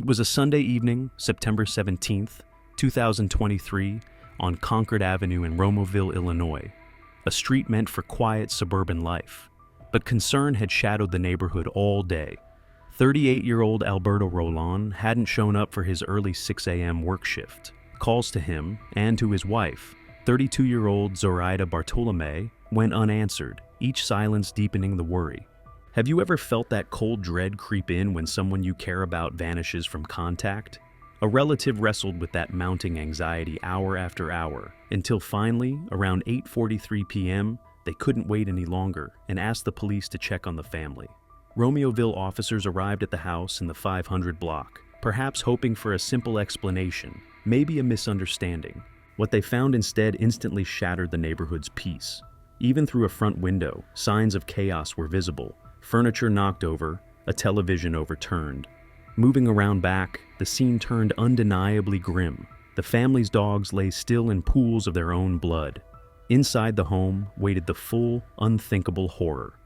It was a Sunday evening, September 17th, 2023, on Concord Avenue in Romeoville, Illinois, a street meant for quiet suburban life. But concern had shadowed the neighborhood all day. 38-year-old Alberto Rolon hadn't shown up for his early 6 a.m. work shift. Calls to him and to his wife, 32-year-old Zoraida Bartolomei, went unanswered, each silence deepening the worry. Have you ever felt that cold dread creep in when someone you care about vanishes from contact? A relative wrestled with that mounting anxiety hour after hour, until finally, around 8:43 p.m., they couldn't wait any longer and asked the police to check on the family. Romeoville officers arrived at the house in the 500 block, perhaps hoping for a simple explanation, maybe a misunderstanding. What they found instead instantly shattered the neighborhood's peace. Even through a front window, signs of chaos were visible. Furniture knocked over, a television overturned. Moving around back, the scene turned undeniably grim. The family's dogs lay still in pools of their own blood. Inside the home waited the full, unthinkable horror.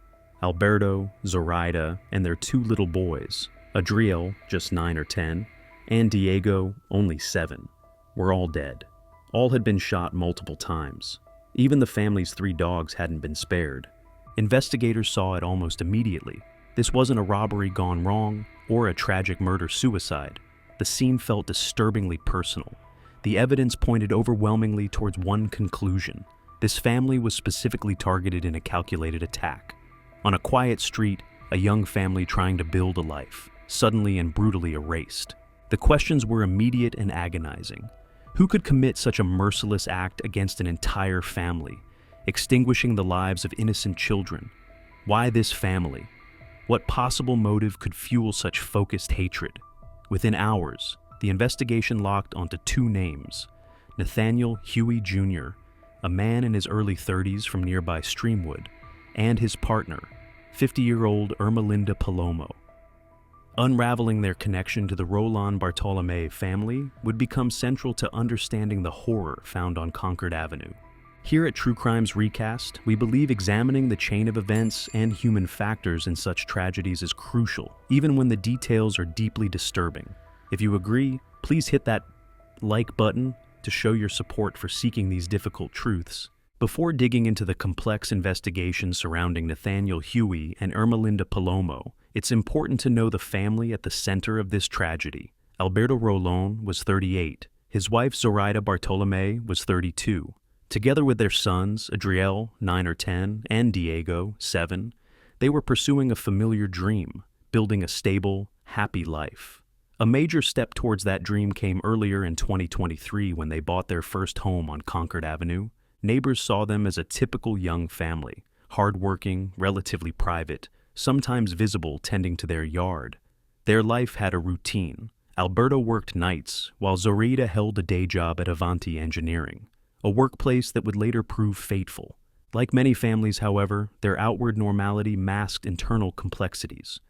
Alberto, Zoraida, and their two little boys, Adriel, just 9 or 10, and Diego, only 7, were all dead. All had been shot multiple times. Even the family's 3 dogs hadn't been spared. Investigators saw it almost immediately. This wasn't a robbery gone wrong or a tragic murder-suicide. The scene felt disturbingly personal. The evidence pointed overwhelmingly towards one conclusion. This family was specifically targeted in a calculated attack. On a quiet street, a young family trying to build a life, suddenly and brutally erased. The questions were immediate and agonizing. Who could commit such a merciless act against an entire family, extinguishing the lives of innocent children? Why this family? What possible motive could fuel such focused hatred? Within hours, the investigation locked onto 2 names: Nathaniel Huey Jr., a man in his early 30s from nearby Streamwood, and his partner, 50-year-old Ermelinda Palomo. Unraveling their connection to the Rolon-Bartolomei family would become central to understanding the horror found on Concord Avenue. Here at True Crimes Recast, we believe examining the chain of events and human factors in such tragedies is crucial, even when the details are deeply disturbing. If you agree, please hit that like button to show your support for seeking these difficult truths. Before digging into the complex investigation surrounding Nathaniel Huey and Ermelinda Palomo, it's important to know the family at the center of this tragedy. Alberto Rolon was 38. His wife Zoraida Bartolomei was 32. Together with their sons, Adriel, 9 or 10, and Diego, 7, they were pursuing a familiar dream, building a stable, happy life. A major step towards that dream came earlier in 2023 when they bought their first home on Concord Avenue. Neighbors saw them as a typical young family, hardworking, relatively private, sometimes visible tending to their yard. Their life had a routine. Alberto worked nights, while Zoraida held a day job at Avanti Engineering, a workplace that would later prove fateful. Like many families, however, their outward normality masked internal complexities.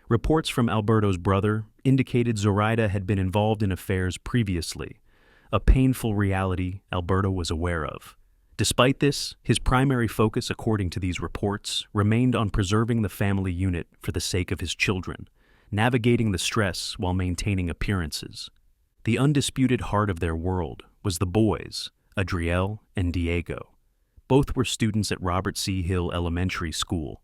Reports from Alberto's brother indicated Zoraida had been involved in affairs previously, a painful reality Alberto was aware of. Despite this, his primary focus, according to these reports, remained on preserving the family unit for the sake of his children, navigating the stress while maintaining appearances. The undisputed heart of their world was the boys, Adriel and Diego. Both were students at Robert C. Hill Elementary School.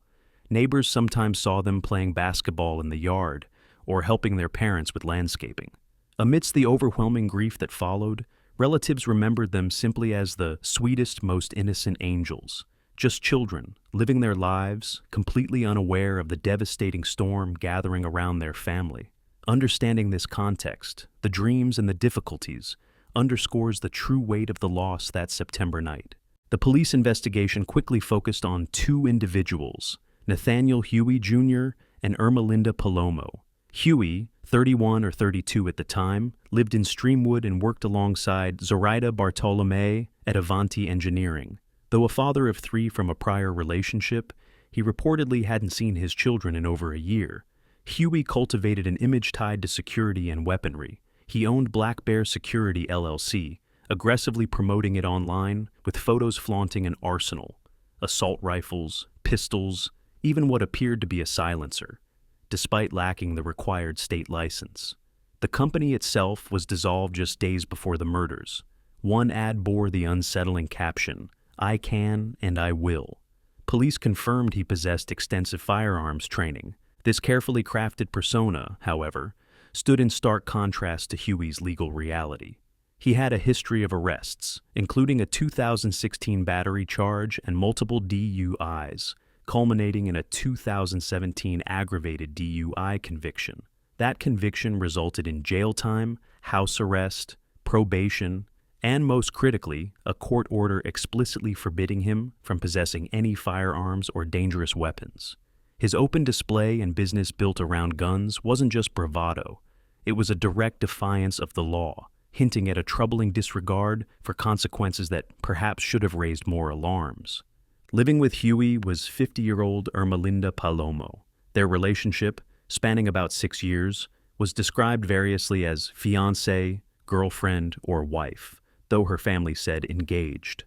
Neighbors sometimes saw them playing basketball in the yard or helping their parents with landscaping. Amidst the overwhelming grief that followed, relatives remembered them simply as the sweetest, most innocent angels, just children, living their lives, completely unaware of the devastating storm gathering around their family. Understanding this context, the dreams and the difficulties, underscores the true weight of the loss that September night. The police investigation quickly focused on 2 individuals, Nathaniel Huey Jr. and Ermelinda Palomo. Huey, 31 or 32 at the time, lived in Streamwood and worked alongside Zoraida Bartolomei at Avanti Engineering. Though a father of 3 from a prior relationship, he reportedly hadn't seen his children in over a year. Huey cultivated an image tied to security and weaponry. He owned Black Bear Security LLC, aggressively promoting it online with photos flaunting an arsenal, assault rifles, pistols, even what appeared to be a silencer, despite lacking the required state license. The company itself was dissolved just days before the murders. One ad bore the unsettling caption, "I can and I will." Police confirmed he possessed extensive firearms training. This carefully crafted persona, however, stood in stark contrast to Huey's legal reality. He had a history of arrests, including a 2016 battery charge and multiple DUIs, culminating in a 2017 aggravated DUI conviction. That conviction resulted in jail time, house arrest, probation, and most critically, a court order explicitly forbidding him from possessing any firearms or dangerous weapons. His open display and business built around guns wasn't just bravado. It was a direct defiance of the law, hinting at a troubling disregard for consequences that perhaps should have raised more alarms. Living with Huey was 50-year-old Ermelinda Palomo. Their relationship, spanning about 6 years, was described variously as fiancée, girlfriend, or wife, though her family said engaged.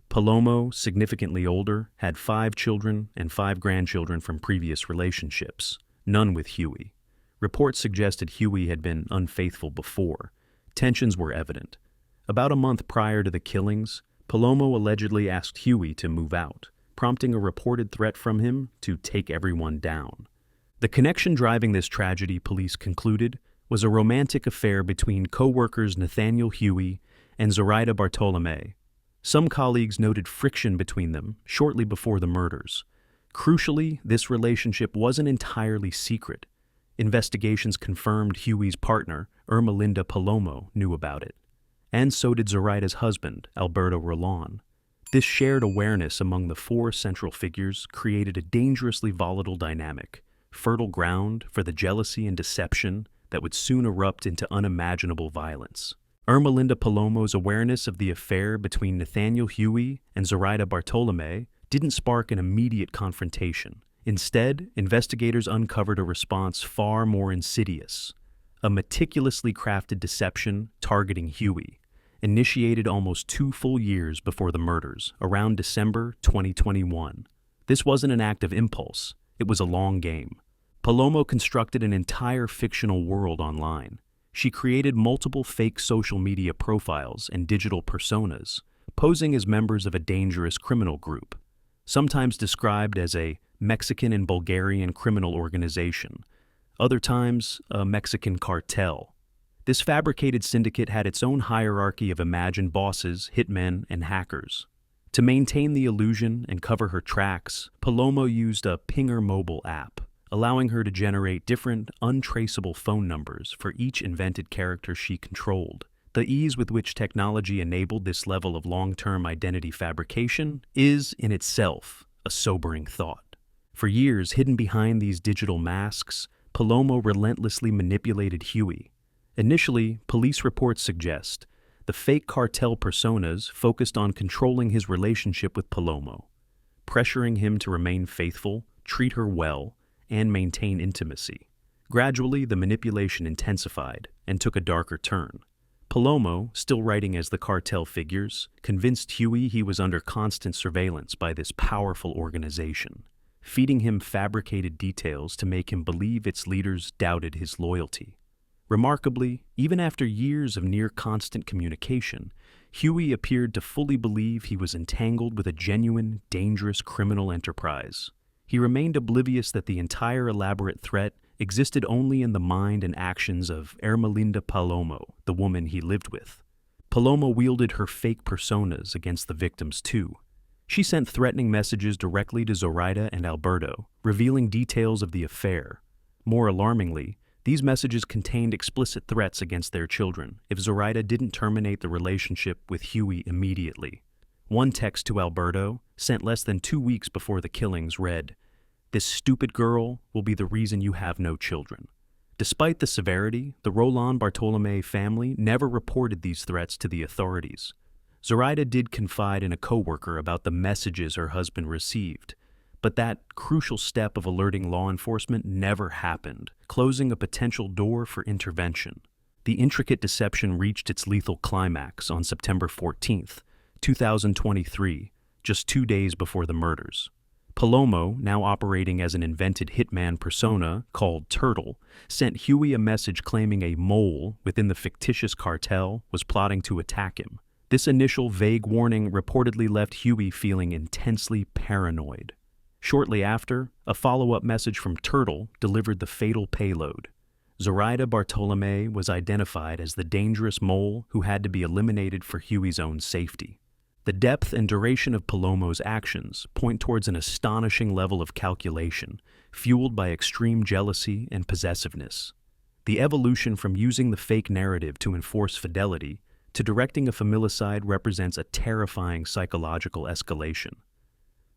Palomo, significantly older, had 5 children and 5 grandchildren from previous relationships, none with Huey. Reports suggested Huey had been unfaithful before. Tensions were evident. About a month prior to the killings, Palomo allegedly asked Huey to move out, prompting a reported threat from him to take everyone down. The connection driving this tragedy, police concluded, was a romantic affair between co-workers Nathaniel Huey and Zoraida Bartolomei. Some colleagues noted friction between them shortly before the murders. Crucially, this relationship wasn't entirely secret. Investigations confirmed Huey's partner, Ermelinda Palomo, knew about it. And so did Zoraida's husband, Alberto Rolon. This shared awareness among the 4 central figures created a dangerously volatile dynamic, fertile ground for the jealousy and deception that would soon erupt into unimaginable violence. Ermelinda Palomo's awareness of the affair between Nathaniel Huey and Zoraida Bartolomei didn't spark an immediate confrontation. Instead, investigators uncovered a response far more insidious, a meticulously crafted deception targeting Huey, initiated almost 2 full years before the murders, around December 2021. This wasn't an act of impulse, it was a long game. Palomo constructed an entire fictional world online. She created multiple fake social media profiles and digital personas, posing as members of a dangerous criminal group, sometimes described as a Mexican and Bulgarian criminal organization, other times a Mexican cartel. This fabricated syndicate had its own hierarchy of imagined bosses, hitmen, and hackers. To maintain the illusion and cover her tracks, Palomo used a pinger mobile app, allowing her to generate different, untraceable phone numbers for each invented character she controlled. The ease with which technology enabled this level of long-term identity fabrication is, in itself, a sobering thought. For years, hidden behind these digital masks, Palomo relentlessly manipulated Huey. Initially, police reports suggest the fake cartel personas focused on controlling his relationship with Palomo, pressuring him to remain faithful, treat her well, and maintain intimacy. Gradually, the manipulation intensified and took a darker turn. Palomo, still writing as the cartel figures, convinced Huey he was under constant surveillance by this powerful organization, feeding him fabricated details to make him believe its leaders doubted his loyalty. Remarkably, even after years of near-constant communication, Huey appeared to fully believe he was entangled with a genuine, dangerous criminal enterprise. He remained oblivious that the entire elaborate threat existed only in the mind and actions of Ermelinda Palomo, the woman he lived with. Palomo wielded her fake personas against the victims too. She sent threatening messages directly to Zoraida and Alberto, revealing details of the affair. More alarmingly, these messages contained explicit threats against their children if Zoraida didn't terminate the relationship with Huey immediately. One text to Alberto, sent less than 2 weeks before the killings, read, "This stupid girl will be the reason you have no children." Despite the severity, the Rolon-Bartolomei family never reported these threats to the authorities. Zoraida did confide in a coworker about the messages her husband received, but that crucial step of alerting law enforcement never happened, closing a potential door for intervention. The intricate deception reached its lethal climax on September 14th, 2023, just 2 days before the murders. Palomo, now operating as an invented hitman persona called Turtle, sent Huey a message claiming a mole within the fictitious cartel was plotting to attack him. This initial vague warning reportedly left Huey feeling intensely paranoid. Shortly after, a follow-up message from Turtle delivered the fatal payload. Zoraida Bartolomei was identified as the dangerous mole who had to be eliminated for Huey's own safety. The depth and duration of Palomo's actions point towards an astonishing level of calculation, fueled by extreme jealousy and possessiveness. The evolution from using the fake narrative to enforce fidelity to directing a familicide represents a terrifying psychological escalation.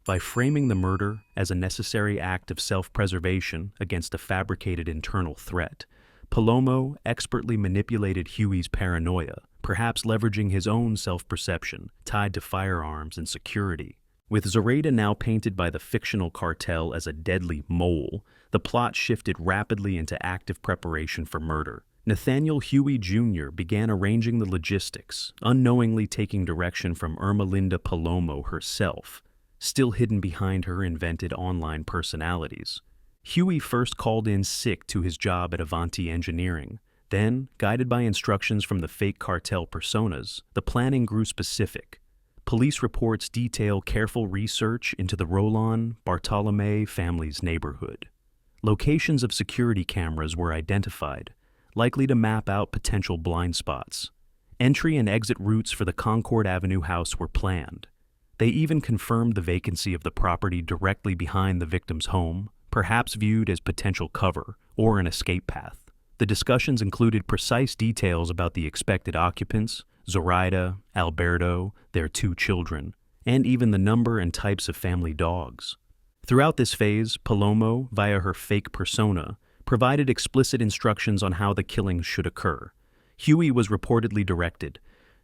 By framing the murder as a necessary act of self-preservation against a fabricated internal threat, Palomo expertly manipulated Huey's paranoia, perhaps leveraging his own self-perception tied to firearms and security. With Zoraida now painted by the fictional cartel as a deadly mole, the plot shifted rapidly into active preparation for murder. Nathaniel Huey Jr. began arranging the logistics, unknowingly taking direction from Ermelinda Palomo herself, still hidden behind her invented online personalities. Huey first called in sick to his job at Avanti Engineering. Then, guided by instructions from the fake cartel personas, the planning grew specific. Police reports detail careful research into the Rolon-Bartolomei family's neighborhood. Locations of security cameras were identified, likely to map out potential blind spots. Entry and exit routes for the Concord Avenue house were planned. They even confirmed the vacancy of the property directly behind the victim's home, perhaps viewed as potential cover or an escape path. The discussions included precise details about the expected occupants, Zoraida, Alberto, their 2 children, and even the number and types of family dogs. Throughout this phase, Palomo, via her fake persona, provided explicit instructions on how the killings should occur. Huey was reportedly directed,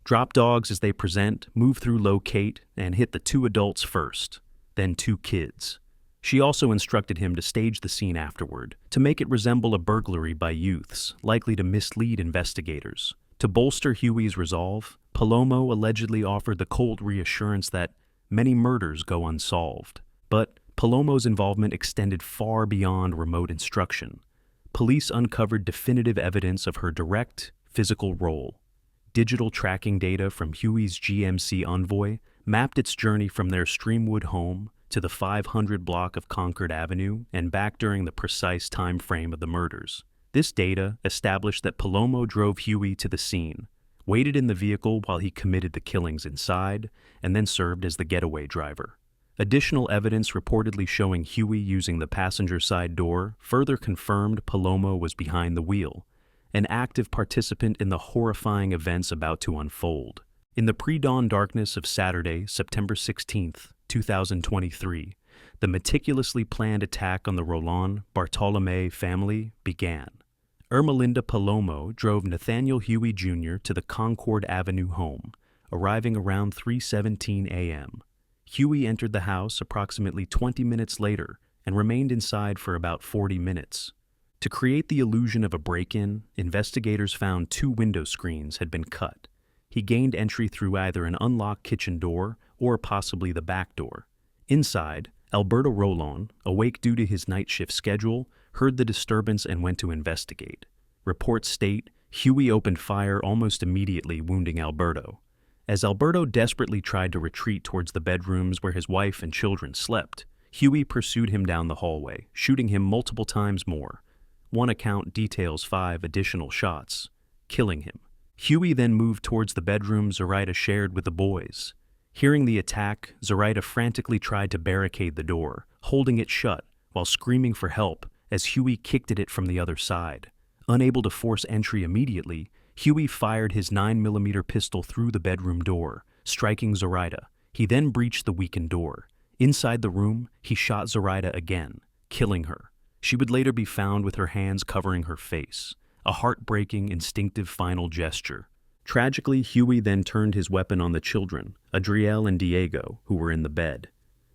drop dogs as they present, move through locate, and hit the 2 adults first, then 2 kids. She also instructed him to stage the scene afterward, to make it resemble a burglary by youths, likely to mislead investigators. To bolster Huey's resolve, Palomo allegedly offered the cold reassurance that many murders go unsolved. But Palomo's involvement extended far beyond remote instruction. Police uncovered definitive evidence of her direct, physical role. Digital tracking data from Huey's GMC Envoy mapped its journey from their Streamwood home to the 500 block of Concord Avenue and back during the precise time frame of the murders. This data established that Palomo drove Huey to the scene, waited in the vehicle while he committed the killings inside, and then served as the getaway driver. Additional evidence reportedly showing Huey using the passenger side door further confirmed Palomo was behind the wheel, an active participant in the horrifying events about to unfold. In the pre-dawn darkness of Saturday, September 16th, 2023, the meticulously planned attack on the Rolon-Bartolomei family began. Ermelinda Palomo drove Nathaniel Huey Jr. to the Concord Avenue home, arriving around 3:17 a.m. Huey entered the house approximately 20 minutes later and remained inside for about 40 minutes. To create the illusion of a break-in, investigators found 2 window screens had been cut. He gained entry through either an unlocked kitchen door or possibly the back door. Inside, Alberto Rolon, awake due to his night shift schedule, heard the disturbance and went to investigate. Reports state Huey opened fire almost immediately, wounding Alberto. As Alberto desperately tried to retreat towards the bedrooms where his wife and children slept, Huey pursued him down the hallway, shooting him multiple times more. One account details 5 additional shots, killing him. Huey then moved towards the bedroom Zoraida shared with the boys. Hearing the attack, Zoraida frantically tried to barricade the door, holding it shut while screaming for help as Huey kicked at it from the other side. Unable to force entry immediately, Huey fired his 9mm pistol through the bedroom door, striking Zoraida. He then breached the weakened door. Inside the room, he shot Zoraida again, killing her. She would later be found with her hands covering her face, a heartbreaking, instinctive final gesture. Tragically, Huey then turned his weapon on the children, Adriel and Diego, who were in the bed.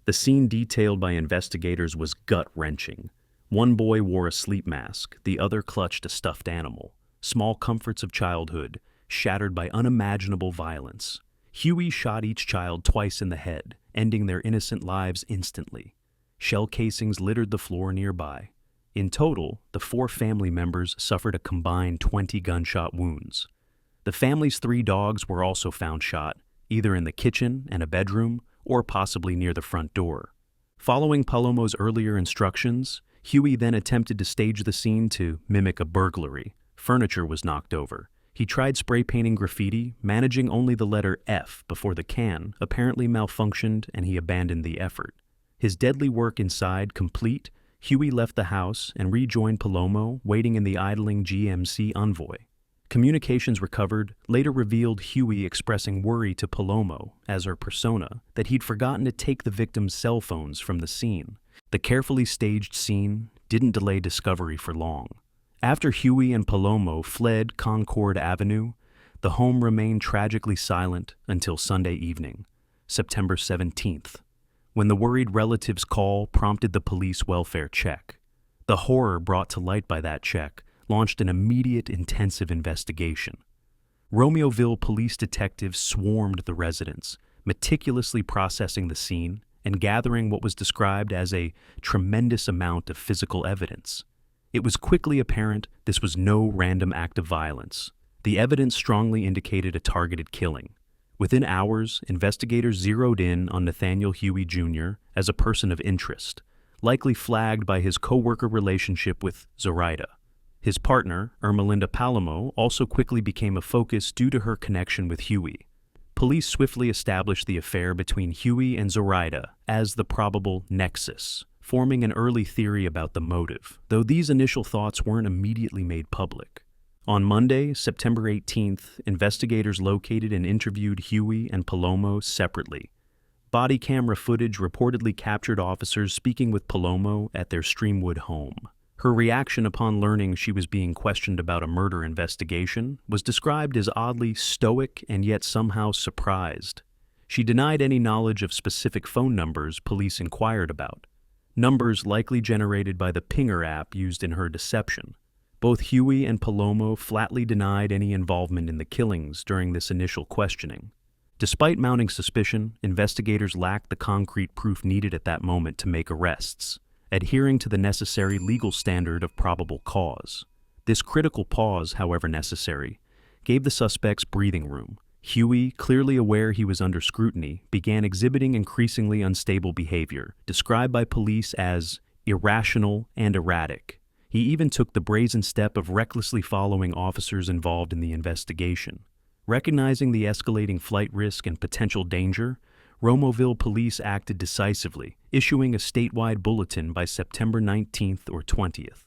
The scene detailed by investigators was gut-wrenching. One boy wore a sleep mask, the other clutched a stuffed animal. Small comforts of childhood, shattered by unimaginable violence. Huey shot each child twice in the head, ending their innocent lives instantly. Shell casings littered the floor nearby. In total, the 4 family members suffered a combined 20 gunshot wounds. The family's 3 dogs were also found shot, either in the kitchen and a bedroom, or possibly near the front door. Following Palomo's earlier instructions, Huey then attempted to stage the scene to mimic a burglary. Furniture was knocked over. He tried spray painting graffiti, managing only the letter F before the can apparently malfunctioned and he abandoned the effort. His deadly work inside complete, Huey left the house and rejoined Palomo, waiting in the idling GMC Envoy. Communications recovered later revealed Huey expressing worry to Palomo, as her persona, that he'd forgotten to take the victim's cell phones from the scene. The carefully staged scene didn't delay discovery for long. After Huey and Palomo fled Concord Avenue, the home remained tragically silent until Sunday evening, September 17th, when the worried relatives' call prompted the police welfare check. The horror brought to light by that check launched an immediate intensive investigation. Romeoville police detectives swarmed the residence, meticulously processing the scene and gathering what was described as a tremendous amount of physical evidence. It was quickly apparent this was no random act of violence. The evidence strongly indicated a targeted killing. Within hours, investigators zeroed in on Nathaniel Huey Jr. as a person of interest, likely flagged by his co-worker relationship with Zoraida. His partner, Ermelinda Palomo, also quickly became a focus due to her connection with Huey. Police swiftly established the affair between Huey and Zoraida as the probable nexus, forming an early theory about the motive, though these initial thoughts weren't immediately made public. On Monday, September 18th, investigators located and interviewed Huey and Palomo separately. Body camera footage reportedly captured officers speaking with Palomo at their Streamwood home. Her reaction upon learning she was being questioned about a murder investigation was described as oddly stoic and yet somehow surprised. She denied any knowledge of specific phone numbers police inquired about, numbers likely generated by the Pinger app used in her deception. Both Huey and Palomo flatly denied any involvement in the killings during this initial questioning. Despite mounting suspicion, investigators lacked the concrete proof needed at that moment to make arrests, adhering to the necessary legal standard of probable cause. This critical pause, however necessary, gave the suspects breathing room. Huey, clearly aware he was under scrutiny, began exhibiting increasingly unstable behavior, described by police as irrational and erratic. He even took the brazen step of recklessly following officers involved in the investigation. Recognizing the escalating flight risk and potential danger, Romeoville police acted decisively, issuing a statewide bulletin by September 19th or 20th.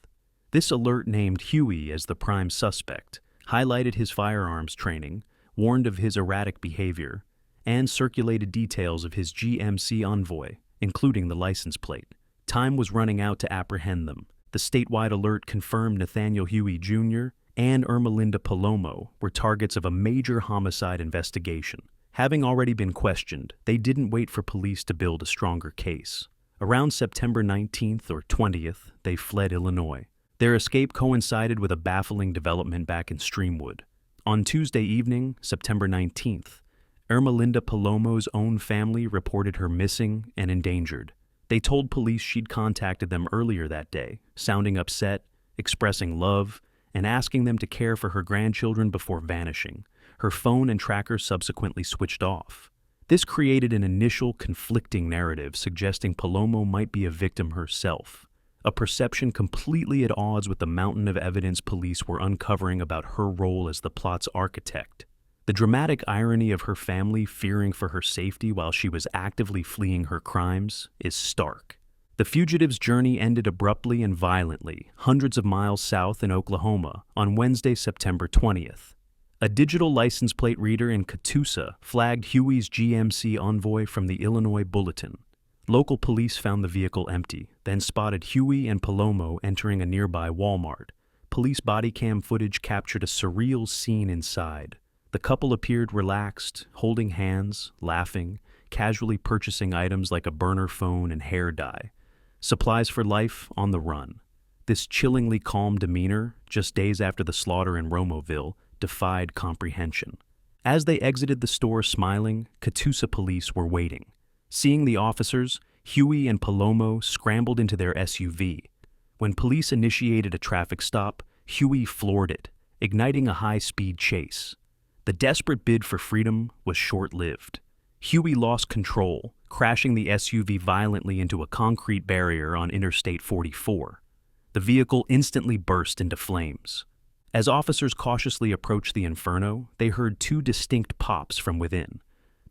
This alert named Huey as the prime suspect, highlighted his firearms training, warned of his erratic behavior, and circulated details of his GMC Envoy, including the license plate. Time was running out to apprehend them. The statewide alert confirmed Nathaniel Huey Jr. and Ermelinda Palomo were targets of a major homicide investigation. Having already been questioned, they didn't wait for police to build a stronger case. Around September 19th or 20th, they fled Illinois. Their escape coincided with a baffling development back in Streamwood. On Tuesday evening, September 19th, Ermelinda Palomo's own family reported her missing and endangered. They told police she'd contacted them earlier that day, sounding upset, expressing love, and asking them to care for her grandchildren before vanishing. Her phone and tracker subsequently switched off. This created an initial conflicting narrative suggesting Palomo might be a victim herself, a perception completely at odds with the mountain of evidence police were uncovering about her role as the plot's architect. The dramatic irony of her family fearing for her safety while she was actively fleeing her crimes is stark. The fugitive's journey ended abruptly and violently, hundreds of miles south in Oklahoma, on Wednesday, September 20th. A digital license plate reader in Catoosa flagged Huey's GMC Envoy from the Illinois Bulletin. Local police found the vehicle empty, then spotted Huey and Palomo entering a nearby Walmart. Police body cam footage captured a surreal scene inside. The couple appeared relaxed, holding hands, laughing, casually purchasing items like a burner phone and hair dye. Supplies for life on the run. This chillingly calm demeanor, just days after the slaughter in Romeoville, defied comprehension. As they exited the store smiling, Catoosa police were waiting. Seeing the officers, Huey and Palomo scrambled into their SUV. When police initiated a traffic stop, Huey floored it, igniting a high-speed chase. The desperate bid for freedom was short-lived. Huey lost control, crashing the SUV violently into a concrete barrier on Interstate 44. The vehicle instantly burst into flames. As officers cautiously approached the inferno, they heard two distinct pops from within,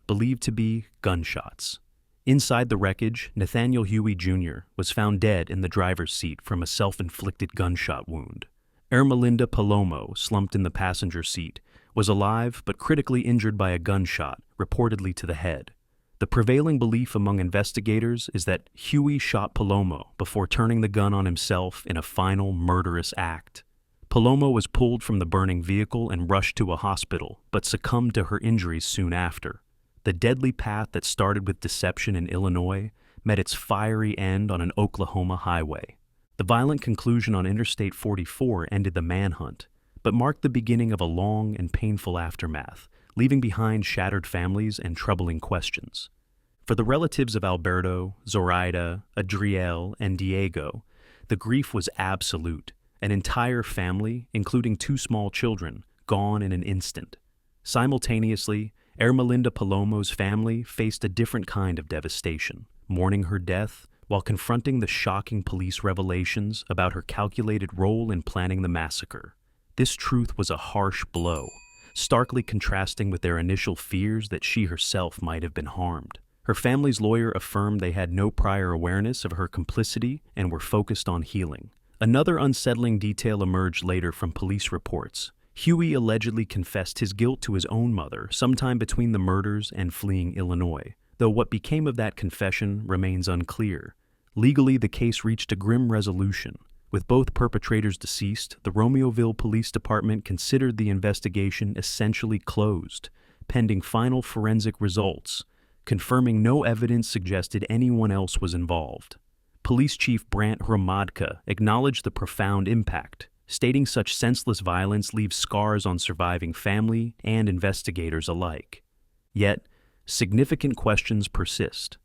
believed to be gunshots. Inside the wreckage, Nathaniel Huey Jr. was found dead in the driver's seat from a self-inflicted gunshot wound. Ermelinda Palomo, slumped in the passenger seat, was alive but critically injured by a gunshot, reportedly to the head. The prevailing belief among investigators is that Huey shot Palomo before turning the gun on himself in a final murderous act. Palomo was pulled from the burning vehicle and rushed to a hospital, but succumbed to her injuries soon after. The deadly path that started with deception in Illinois met its fiery end on an Oklahoma highway. The violent conclusion on Interstate 44 ended the manhunt, but marked the beginning of a long and painful aftermath, leaving behind shattered families and troubling questions. For the relatives of Alberto, Zoraida, Adriel, and Diego, the grief was absolute. An entire family, including two small children, gone in an instant. Simultaneously, Ermelinda Palomo's family faced a different kind of devastation, mourning her death while confronting the shocking police revelations about her calculated role in planning the massacre. This truth was a harsh blow, starkly contrasting with their initial fears that she herself might have been harmed. Her family's lawyer affirmed they had no prior awareness of her complicity and were focused on healing. Another unsettling detail emerged later from police reports. Huey allegedly confessed his guilt to his own mother sometime between the murders and fleeing Illinois, though what became of that confession remains unclear. Legally, the case reached a grim resolution. With both perpetrators deceased, the Romeoville Police Department considered the investigation essentially closed, pending final forensic results, confirming no evidence suggested anyone else was involved. Police Chief Brant Hromadka acknowledged the profound impact, stating such senseless violence leaves scars on surviving family and investigators alike. Yet, significant questions persist.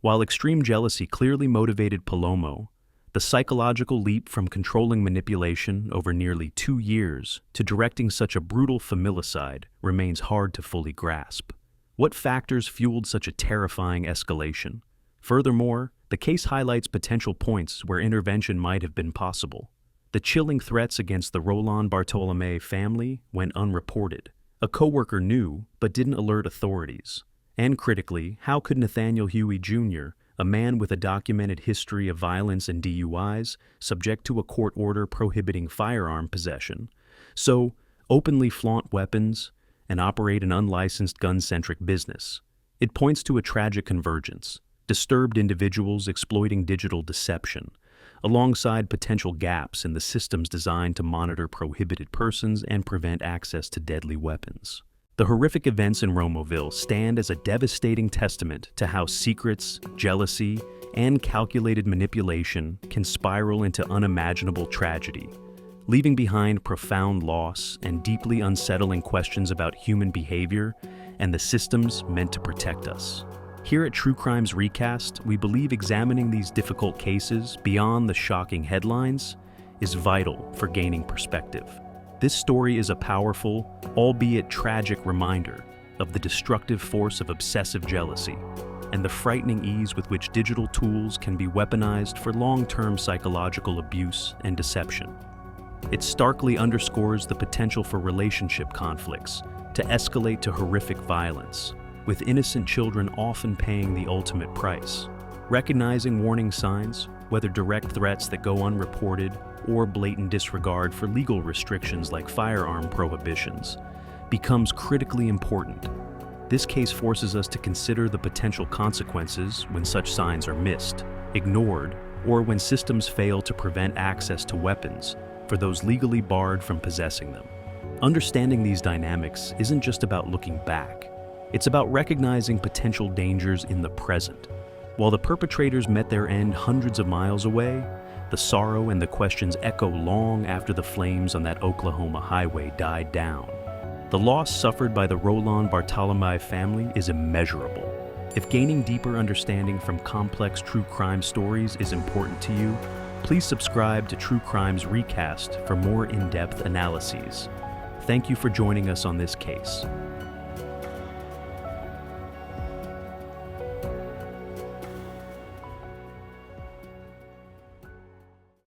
While extreme jealousy clearly motivated Palomo, the psychological leap from controlling manipulation over nearly 2 years to directing such a brutal familicide remains hard to fully grasp. What factors fueled such a terrifying escalation? Furthermore, the case highlights potential points where intervention might have been possible. The chilling threats against the Rolon-Bartolomei family went unreported. A coworker knew, but didn't alert authorities. And critically, how could Nathaniel Huey Jr., a man with a documented history of violence and DUIs, subject to a court order prohibiting firearm possession, so openly flaunt weapons and operate an unlicensed gun-centric business? It points to a tragic convergence. Disturbed individuals exploiting digital deception, alongside potential gaps in the systems designed to monitor prohibited persons and prevent access to deadly weapons. The horrific events in Romeoville stand as a devastating testament to how secrets, jealousy, and calculated manipulation can spiral into unimaginable tragedy, leaving behind profound loss and deeply unsettling questions about human behavior and the systems meant to protect us. Here at True Crimes Recast, we believe examining these difficult cases beyond the shocking headlines is vital for gaining perspective. This story is a powerful, albeit tragic reminder of the destructive force of obsessive jealousy and the frightening ease with which digital tools can be weaponized for long-term psychological abuse and deception. It starkly underscores the potential for relationship conflicts to escalate to horrific violence, with innocent children often paying the ultimate price. Recognizing warning signs, whether direct threats that go unreported or blatant disregard for legal restrictions like firearm prohibitions, becomes critically important. This case forces us to consider the potential consequences when such signs are missed, ignored, or when systems fail to prevent access to weapons for those legally barred from possessing them. Understanding these dynamics isn't just about looking back. It's about recognizing potential dangers in the present. While the perpetrators met their end hundreds of miles away, the sorrow and the questions echo long after the flames on that Oklahoma highway died down. The loss suffered by the Rolon-Bartolomei family is immeasurable. If gaining deeper understanding from complex true crime stories is important to you, please subscribe to True Crimes Recast for more in-depth analyses. Thank you for joining us on this case.